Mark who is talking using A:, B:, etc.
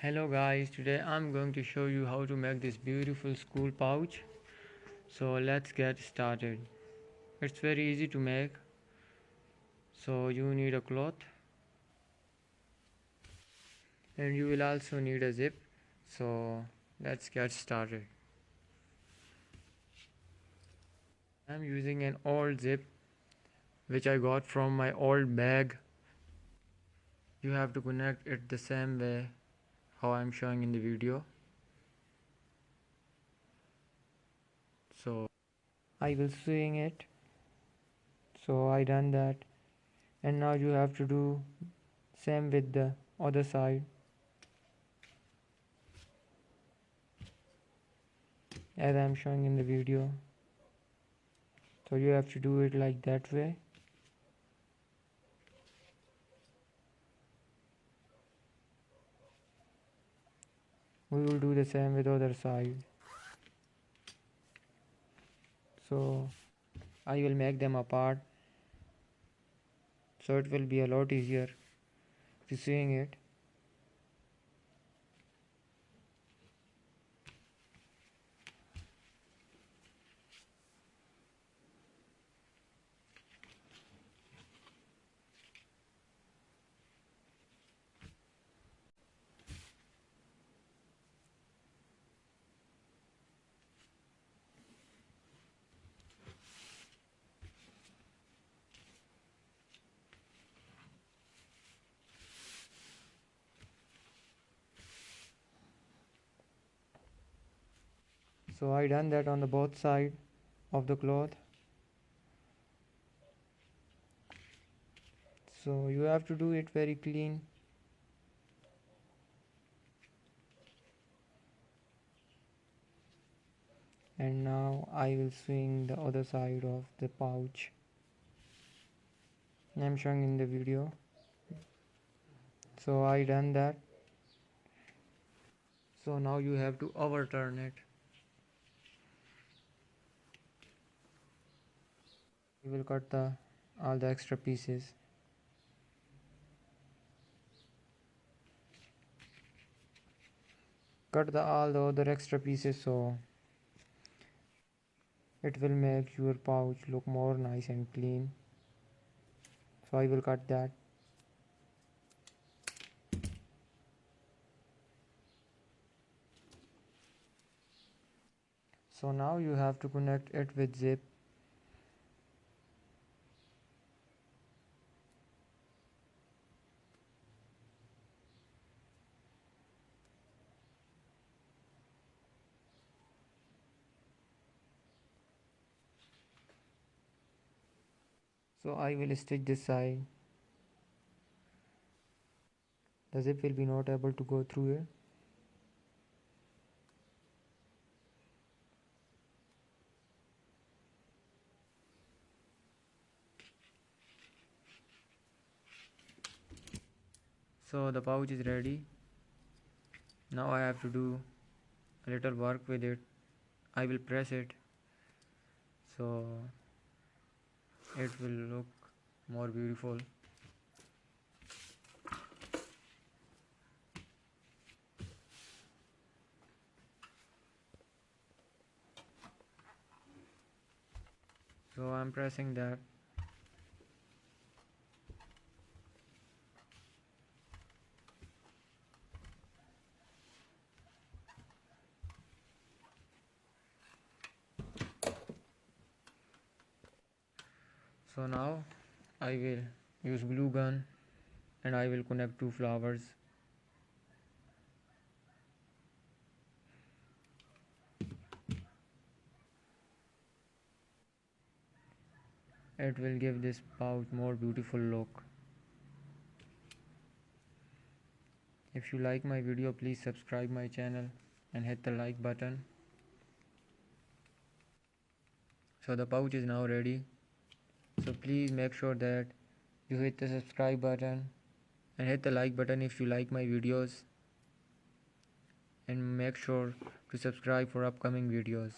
A: Hello guys, today I'm going to show you how to make this beautiful school pouch. So let's get started. It's very easy to make. So you need a cloth and you will also need a zip. So let's get started. I'm using an old zip which I got from my old bag. You have to connect it the same way how I'm showing in the video. So I will swing it. So I done that, and now you have to do same with the other side as I'm showing in the video. So you have to do it like that way. We will do the same with other side. So I will make them apart, so it will be a lot easier to seeing it. So I done that on the both side of the cloth. So you have to do it very clean. And now I will swing the other side of the pouch. I'm showing in the video. So I done that. So now you have to overturn it. You will cut all the extra pieces. Cut all the other extra pieces so it will make your pouch look more nice and clean. So I will cut that. So now you have to connect it with zip. So I will stitch this side. The zip will be not able to go through it. So the pouch is ready. Now I have to do a little work with it. I will press it so it will look more beautiful. So I'm pressing that. So now I will use glue gun and I will connect two flowers. It will give this pouch more beautiful look. If you like my video, please subscribe my channel and hit the like button. So the pouch is now ready. So please make sure that you hit the subscribe button and hit the like button if you like my videos, and make sure to subscribe for upcoming videos.